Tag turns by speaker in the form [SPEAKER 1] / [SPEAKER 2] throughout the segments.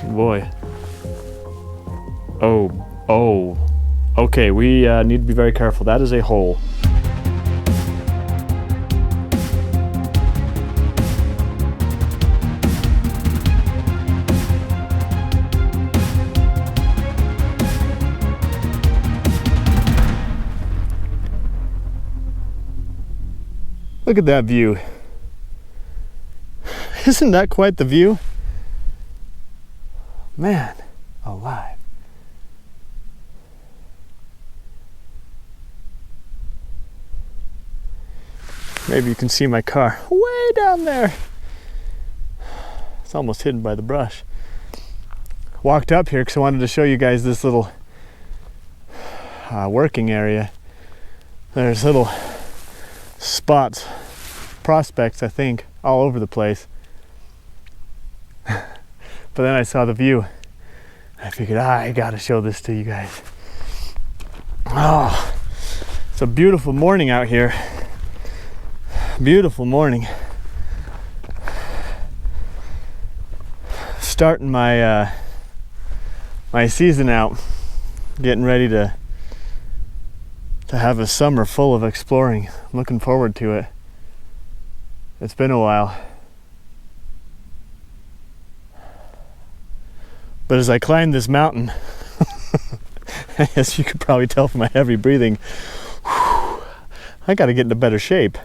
[SPEAKER 1] Boy. Oh. Okay, we need to be very careful. That is a hole. Look at that view. Isn't that quite the view? Man, alive. Maybe you can see my car way down there. It's almost hidden by the brush. Walked up here because I wanted to show you guys this little working area. There's little spots, prospects, I think, all over the place. But then I saw the view. I figured, I gotta show this to you guys. Oh, it's a beautiful morning out here. Beautiful morning. Starting my my season out, getting ready to have a summer full of exploring. I'm looking forward to it. It's been a while. But as I climb this mountain, I guess you could probably tell from my heavy breathing, I gotta get into better shape.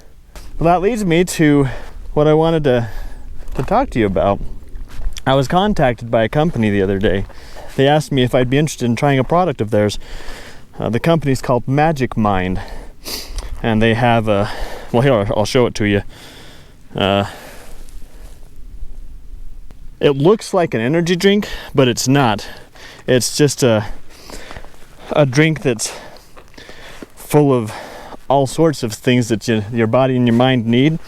[SPEAKER 1] Well, that leads me to what I wanted to talk to you about. I was contacted by a company the other day. They asked me if I'd be interested in trying a product of theirs. The company's called Magic Mind, and they have a, well, here, I'll show it to you. It looks like an energy drink, but it's not. It's just a drink that's full of all sorts of things that your body and your mind need.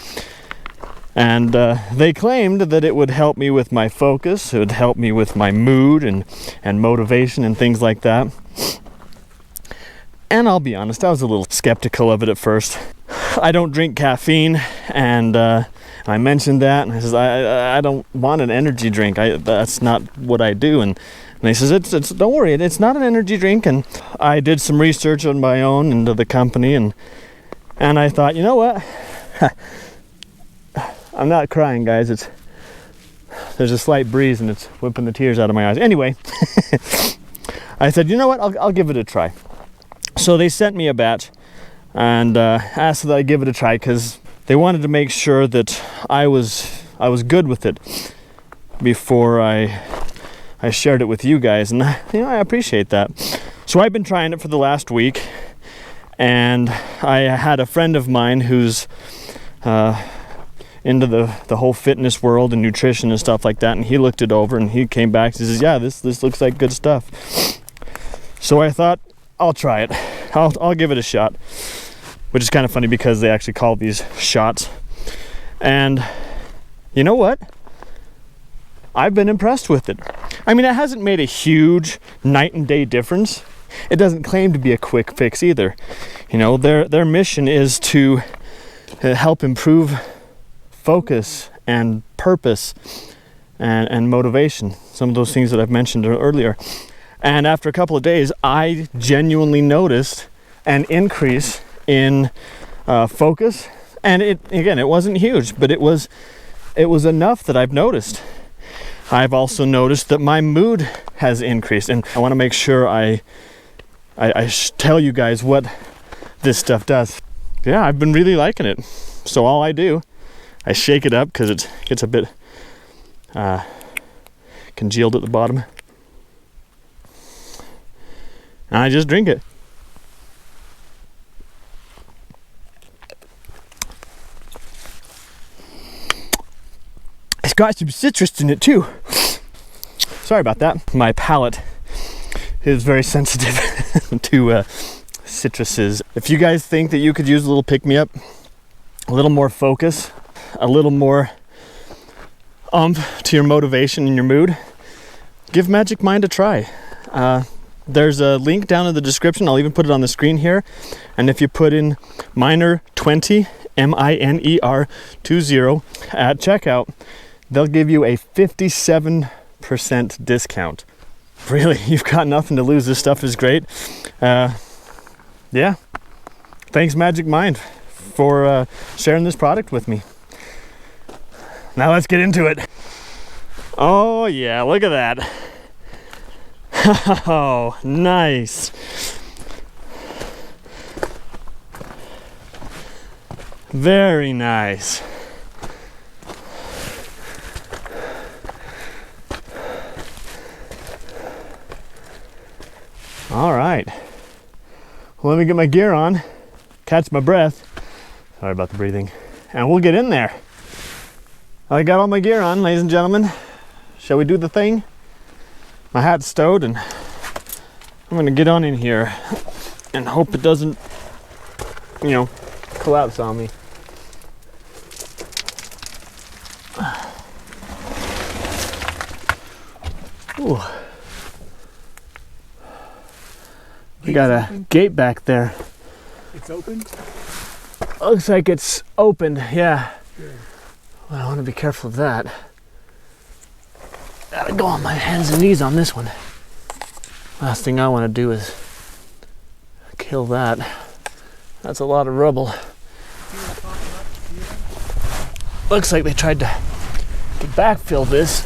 [SPEAKER 1] And they claimed that it would help me with my focus, it would help me with my mood and motivation and things like that. And I'll be honest, I was a little skeptical of it at first. I don't drink caffeine, and I mentioned that, and I says, I don't want an energy drink. That's not what I do. And they says, it's don't worry, it's not an energy drink. And I did some research on my own into the company, and I thought, you know what? I'm not crying, guys. There's a slight breeze, and it's whipping the tears out of my eyes. Anyway, I said, you know what? I'll give it a try. So they sent me a batch and asked that I give it a try because they wanted to make sure that I was good with it before I shared it with you guys, and I appreciate that. So I've been trying it for the last week, and I had a friend of mine who's into the whole fitness world and nutrition and stuff like that, and he looked it over and he came back and says, yeah, this looks like good stuff. So I thought, I'll try it. I'll give it a shot, which is kind of funny because they actually call these shots. And you know what? I've been impressed with it. I mean, it hasn't made a huge night and day difference. It doesn't claim to be a quick fix either. You know, their mission is to help improve focus and purpose and motivation. Some of those things that I've mentioned earlier. And after a couple of days, I genuinely noticed an increase in focus. And it wasn't huge, but it was enough that I've noticed. I've also noticed that my mood has increased, and I want to make sure I tell you guys what this stuff does. Yeah, I've been really liking it. So all I do, I shake it up because it gets a bit congealed at the bottom. And I just drink it. It's got some citrus in it too. Sorry about that. My palate is very sensitive to citruses. If you guys think that you could use a little pick-me-up, a little more focus, a little more oomph to your motivation and your mood, give Magic Mind a try. There's a link down in the description. I'll even put it on the screen here. And if you put in Miner20, MINER20 at checkout, they'll give you a 57% 10% discount. Really, you've got nothing to lose. This stuff is great. Yeah. Thanks, Magic Mind, for sharing this product with me. Now let's get into it. Oh yeah, look at that. Oh, nice. Very nice. All right. Well, let me get my gear on, catch my breath. Sorry about the breathing. And we'll get in there. I got all my gear on, ladies and gentlemen. Shall we do the thing? My hat's stowed, and I'm gonna get on in here and hope it doesn't, you know, collapse on me. Ooh. We got a gate back there.
[SPEAKER 2] It's open?
[SPEAKER 1] Looks like it's opened, yeah.
[SPEAKER 2] Good.
[SPEAKER 1] Well, I want to be careful of that. Gotta go on my hands and knees on this one. Last thing I want to do is kill that. That's a lot of rubble. Looks like they tried to backfill this.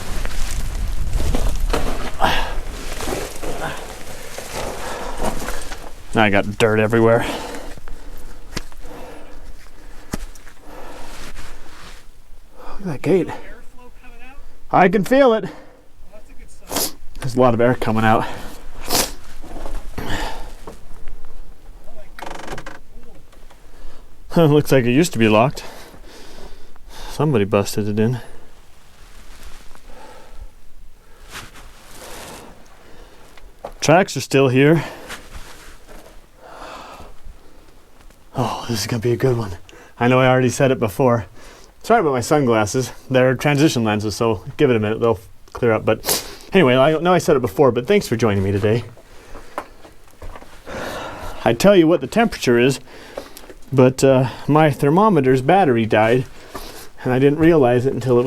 [SPEAKER 1] Now I got dirt everywhere. Look at that gate.
[SPEAKER 2] Airflow coming out?
[SPEAKER 1] I can feel it.
[SPEAKER 2] Well, that's a good sign.
[SPEAKER 1] There's a lot of air coming out. Looks like it used to be locked. Somebody busted it in. Tracks are still here. Oh, this is gonna be a good one. I know I already said it before. Sorry about my sunglasses. They're transition lenses, so give it a minute, they'll clear up. But anyway, I know I said it before, but thanks for joining me today. I tell you what the temperature is, but my thermometer's battery died, and I didn't realize it until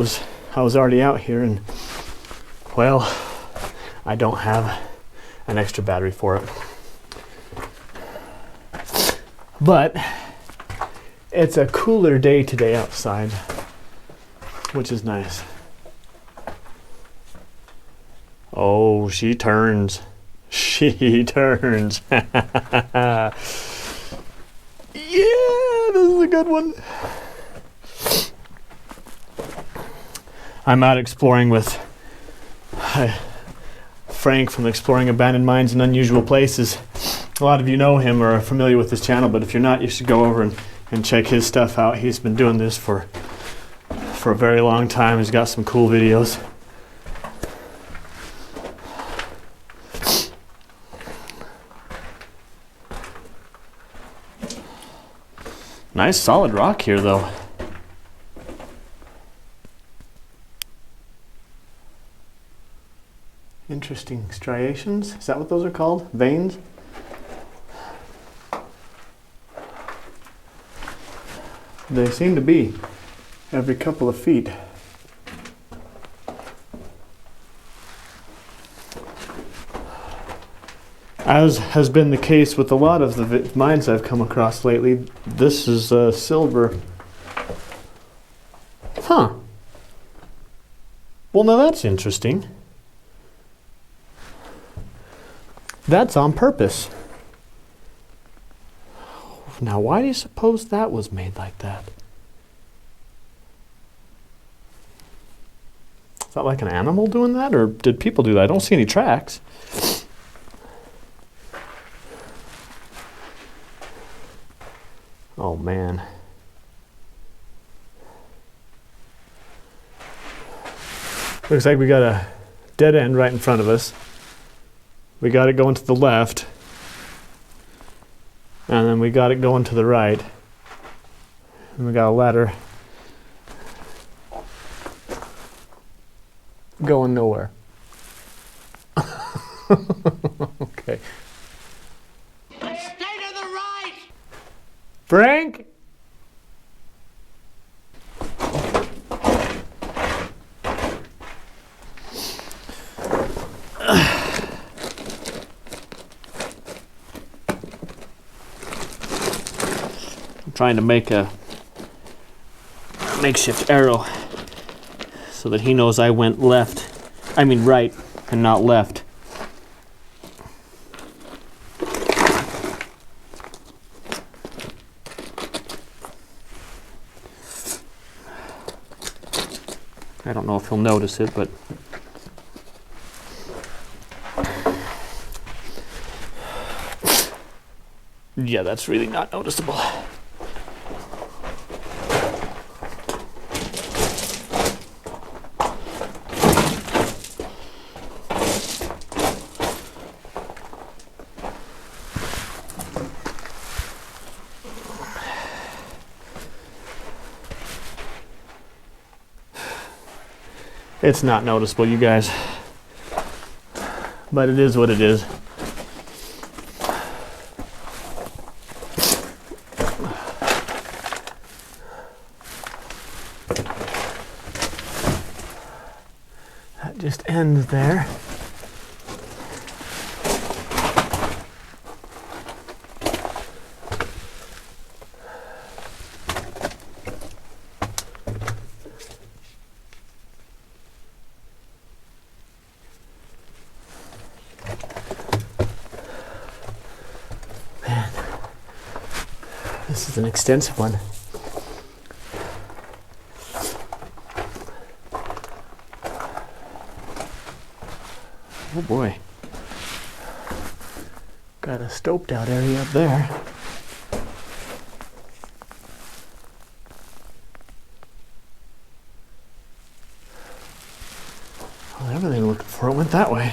[SPEAKER 1] I was already out here, and well, I don't have an extra battery for it. But it's a cooler day today outside, which is nice. Oh, she turns. She turns. Yeah, this is a good one. I'm out exploring with Frank from Exploring Abandoned Mines and Unusual Places. A lot of you know him or are familiar with his channel, but if you're not, you should go over and check his stuff out. He's been doing this for a very long time. He's got some cool videos. Nice solid rock here though. Interesting striations. Is that what those are called? Veins? They seem to be every couple of feet. As has been the case with a lot of the mines I've come across lately, this is silver. Huh. Well, now that's interesting. That's on purpose. Now, why do you suppose that was made like that? Is that like an animal doing that, or did people do that? I don't see any tracks. Oh, man. Looks like we got a dead end right in front of us. We got it going to the left. And then we got it going to the right. And we got a ladder going nowhere. Okay.
[SPEAKER 3] Stay to the right!
[SPEAKER 1] Frank? trying to make a makeshift arrow so that he knows I went right and not left. I don't know if he'll notice it, but yeah, that's really not noticeable. It's not noticeable, you guys, but it is what it is. That just ends there. This is an extensive one. Oh boy. Got a stoped out area up there. Well, everything looking for it went that way.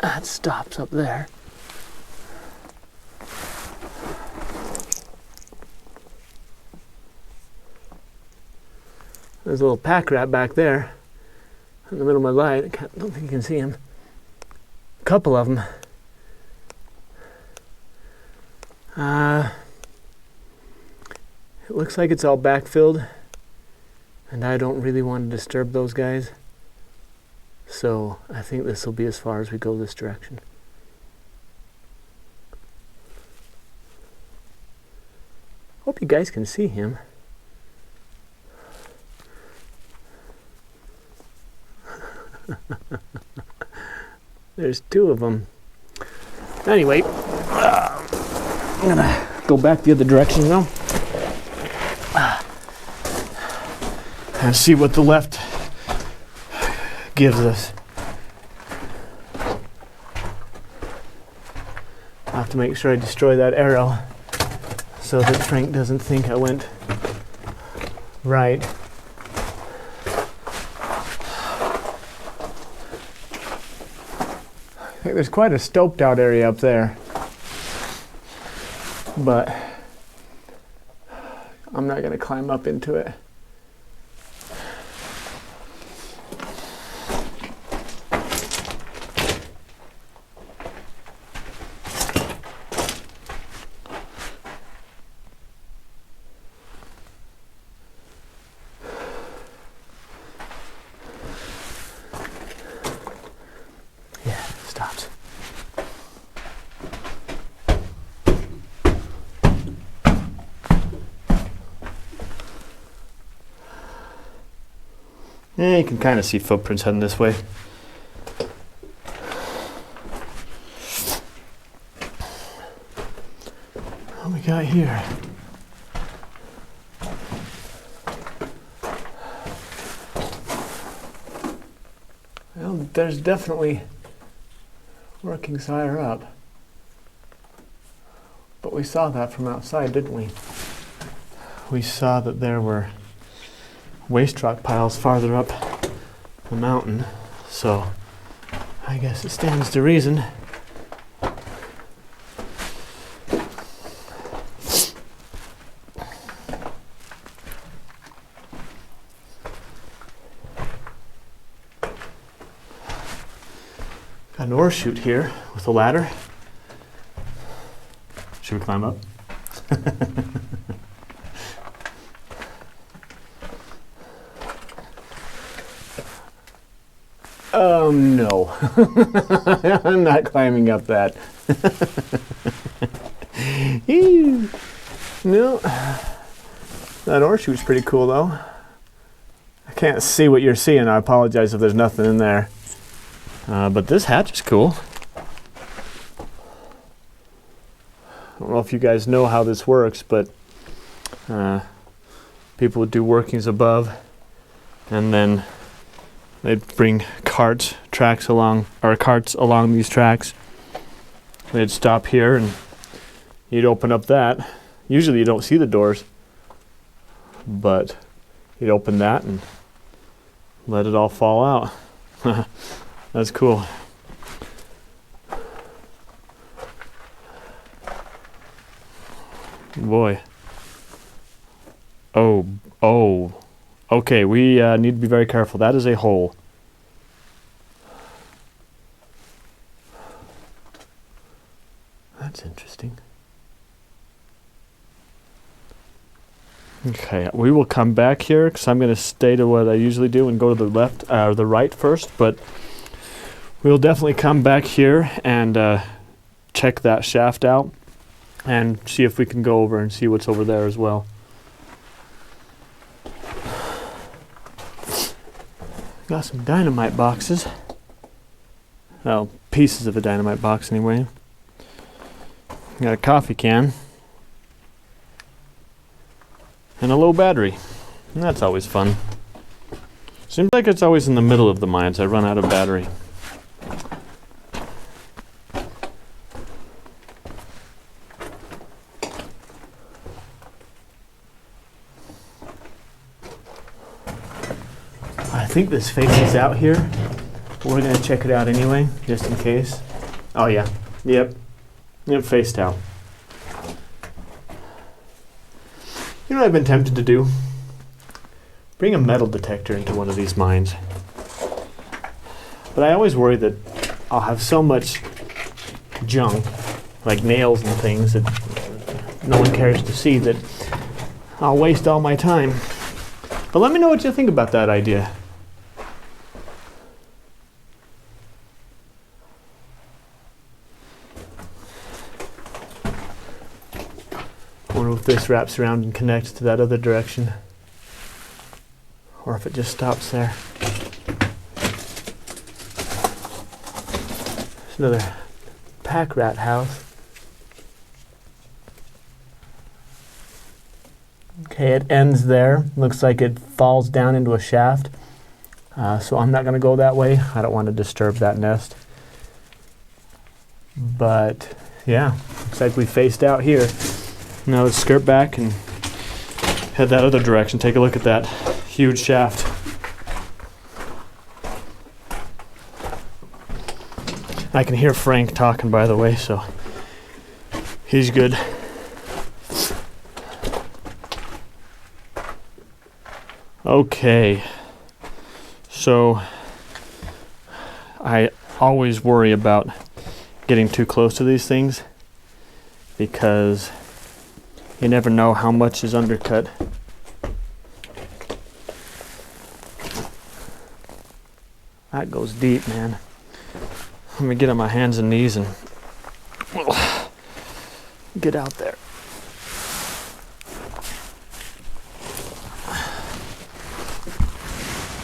[SPEAKER 1] That stops up there. There's a little pack rat back there in the middle of my light. I don't think you can see him. A couple of them. It looks like it's all backfilled, and I don't really want to disturb those guys. So I think this will be as far as we go this direction. Hope you guys can see him. There's two of them. Anyway, I'm gonna go back the other direction now and see what the left gives us. I'll have to make sure I destroy that arrow so that Frank doesn't think I went right. I think there's quite a stoped out area up there, but I'm not going to climb up into it. Stopped. Yeah, you can kind of see footprints heading this way. What we got here? Well, there's definitely workings higher up. But we saw that from outside, didn't we? We saw that there were waste rock piles farther up the mountain, so I guess it stands to reason. Got an ore chute here with a ladder. Should we climb up? No. I'm not climbing up that. Ew. No. That horseshoe's pretty cool though. I can't see what you're seeing. I apologize if there's nothing in there. But this hatch is cool. I don't know if you guys know how this works, but people would do workings above, and then they'd bring carts along these tracks. They'd stop here and you'd open up that. Usually you don't see the doors, but you'd open that and let it all fall out. That's cool. Boy. Oh. Okay, we need to be very careful. That is a hole. That's interesting. Okay, we will come back here because I'm going to stay to what I usually do and go to the left or the right first, but we'll definitely come back here and check that shaft out and see if we can go over and see what's over there as well. Got some dynamite boxes. Well, pieces of a dynamite box anyway. Got a coffee can. And a low battery. And that's always fun. Seems like it's always in the middle of the mines. I run out of battery. I think this faces out here, but we're going to check it out anyway, just in case. Oh yeah, yep, faced out. You know what I've been tempted to do? Bring a metal detector into one of these mines. But I always worry that I'll have so much junk, like nails and things that no one cares to see, that I'll waste all my time. But let me know what you think about that idea. I wonder if this wraps around and connects to that other direction, or if it just stops there. There's another pack rat house. Okay, it ends there. Looks like it falls down into a shaft. So I'm not going to go that way. I don't want to disturb that nest. But yeah, looks like we faced out here. Now let's skirt back and head that other direction. Take a look at that huge shaft. I can hear Frank talking, by the way, so he's good. Okay, so I always worry about getting too close to these things because you never know how much is undercut. That goes deep, man. Let me get on my hands and knees and get out there.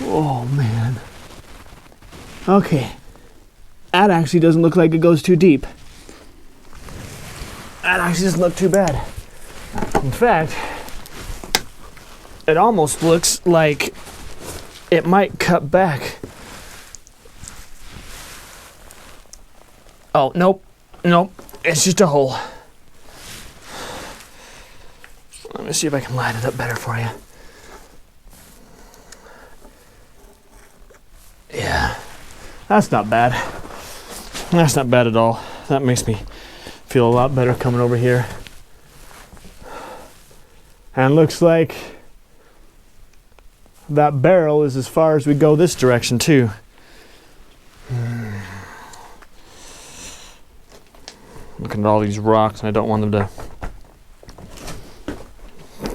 [SPEAKER 1] Oh, man. Okay. That actually doesn't look like it goes too deep. That actually doesn't look too bad. In fact, it almost looks like it might cut back. Oh, nope. Nope. It's just a hole. Let me see if I can line it up better for you. Yeah. That's not bad. That's not bad at all. That makes me feel a lot better coming over here. And looks like that barrel is as far as we go this direction too. Looking at all these rocks, and I don't want them to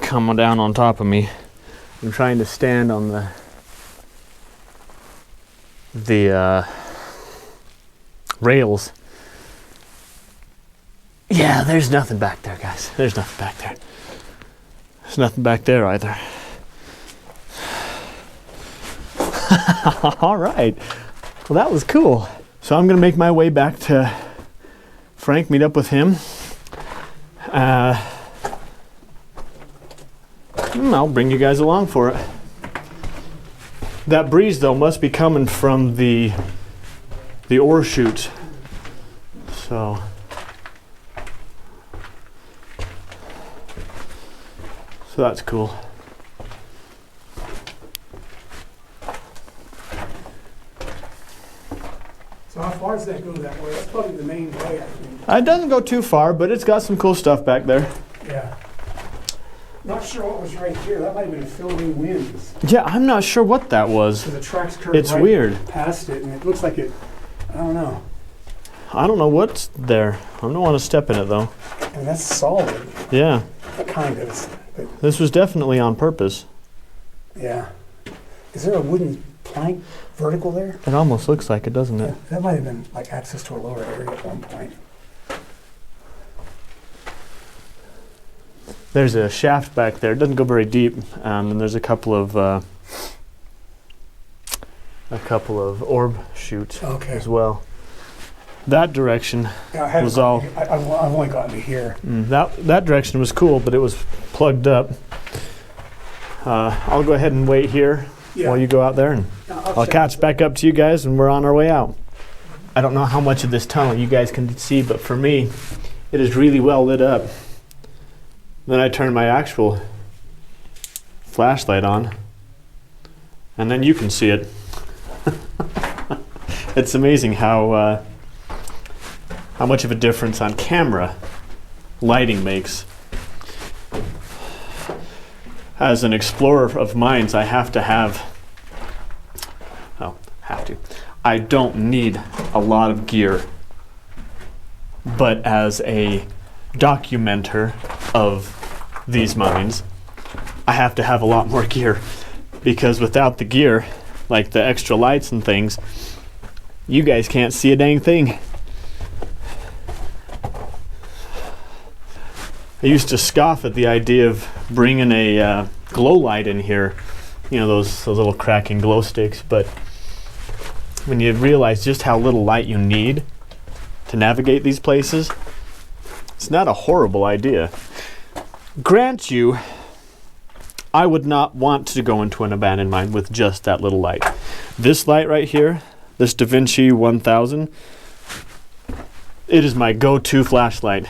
[SPEAKER 1] come down on top of me. I'm trying to stand on the rails. Yeah, there's nothing back there, guys. There's nothing back there. There's nothing back there either. All right. Well, that was cool. So I'm gonna make my way back to Frank, meet up with him. I'll bring you guys along for it. That breeze, though, must be coming from the ore chute. So that's cool.
[SPEAKER 2] So how far does that go that way? That's probably the main way, I think.
[SPEAKER 1] It doesn't go too far, but it's got some cool stuff back there.
[SPEAKER 2] Yeah. Not sure what was right here. That might have been filming winds.
[SPEAKER 1] Yeah, I'm not sure what that was.
[SPEAKER 2] So the tracks curve
[SPEAKER 1] It's
[SPEAKER 2] right
[SPEAKER 1] weird.
[SPEAKER 2] past it, and it looks like it. I don't know.
[SPEAKER 1] I don't know what's there. I don't want to step in it, though.
[SPEAKER 2] And that's solid.
[SPEAKER 1] Yeah,
[SPEAKER 2] Kind of. But
[SPEAKER 1] this was definitely on purpose.
[SPEAKER 2] yeah. Is there a wooden plank vertical there?
[SPEAKER 1] It almost looks like it, doesn't it?
[SPEAKER 2] That might have been like access to a lower area at one point.
[SPEAKER 1] There's a shaft back there. It doesn't go very deep, and there's a couple of orb chutes
[SPEAKER 2] Okay.
[SPEAKER 1] as well. That direction
[SPEAKER 2] Yeah, I
[SPEAKER 1] was all.
[SPEAKER 2] I've only gotten to here.
[SPEAKER 1] That direction was cool, but it was plugged up. I'll go ahead and wait here
[SPEAKER 2] Yeah.
[SPEAKER 1] while you go out there, and I'll catch back up to you guys, and we're on our way out. I don't know how much of this tunnel you guys can see, but for me, it is really well lit up. Then I turn my actual flashlight on, and then you can see it. It's amazing how much of a difference on camera lighting makes. As an explorer of mines, I have to have, I don't need a lot of gear. But as a documenter of these mines, I have to have a lot more gear, because without the gear, like the extra lights and things, you guys can't see a dang thing. I used to scoff at the idea of bringing a glow light in here, you know, those little cracking glow sticks, but when you realize just how little light you need to navigate these places, it's not a horrible idea. Grant you, I would not want to go into an abandoned mine with just that little light. This light right here, this Da Vinci 1000, it is my go-to flashlight.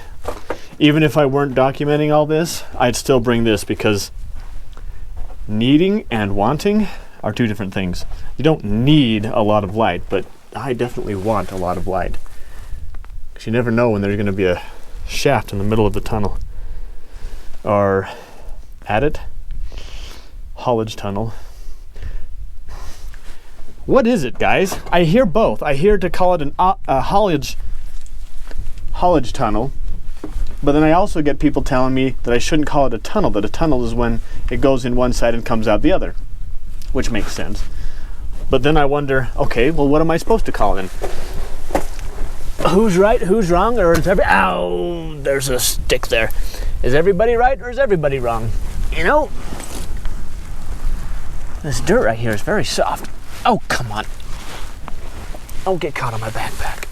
[SPEAKER 1] Even if I weren't documenting all this, I'd still bring this, because needing and wanting are two different things. You don't need a lot of light, but I definitely want a lot of light. Because you never know when there's going to be a shaft in the middle of the tunnel. Or at it, haulage tunnel. What is it, guys? I hear both. I hear to call it a haulage tunnel, but then I also get people telling me that I shouldn't call it a tunnel, that a tunnel is when it goes in one side and comes out the other, which makes sense. But then I wonder, okay, well, what am I supposed to call it? Who's right, who's wrong, or is ow, there's a stick there. Is everybody right, or is everybody wrong? You know, this dirt right here is very soft. Oh, come on. Don't get caught on my backpack.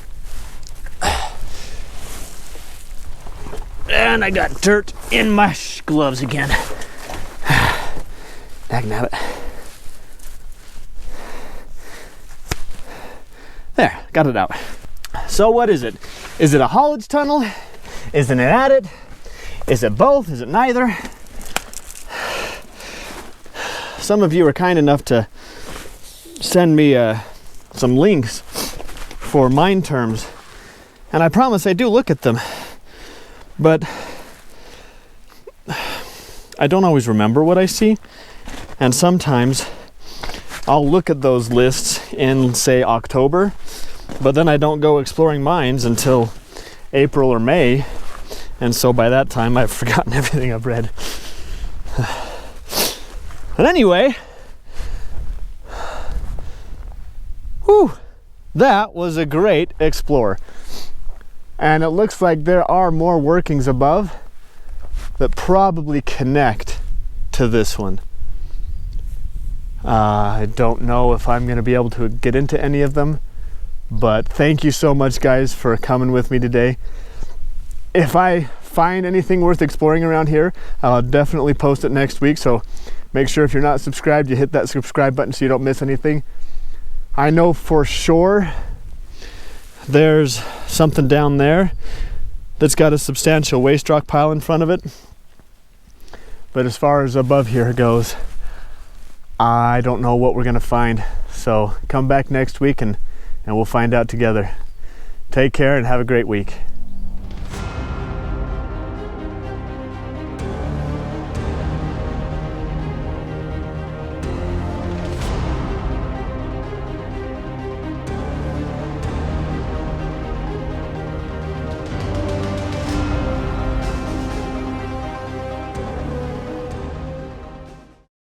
[SPEAKER 1] And I got dirt in my gloves again. Dagnabbit. There, got it out. So what is it? Is it a haulage tunnel? Isn't it at it? Is it both? Is it neither? Some of you are kind enough to send me some links for mine terms, and I promise I do look at them, but I don't always remember what I see, and sometimes I'll look at those lists in, say, October, but then I don't go exploring mines until April or May, and so by that time I've forgotten everything I've read. But anyway, Whew, that was a great explore. And it looks like there are more workings above that probably connect to this one. I don't know if I'm going to be able to get into any of them, but thank you so much, guys, for coming with me today. If I find anything worth exploring around here, I'll definitely post it next week, so make sure if you're not subscribed, you hit that subscribe button so you don't miss anything. I know for sure there's something down there that's got a substantial waste rock pile in front of it, but as far as above here goes, I don't know what we're going to find. So come back next week and we'll find out together. Take care and have a great week.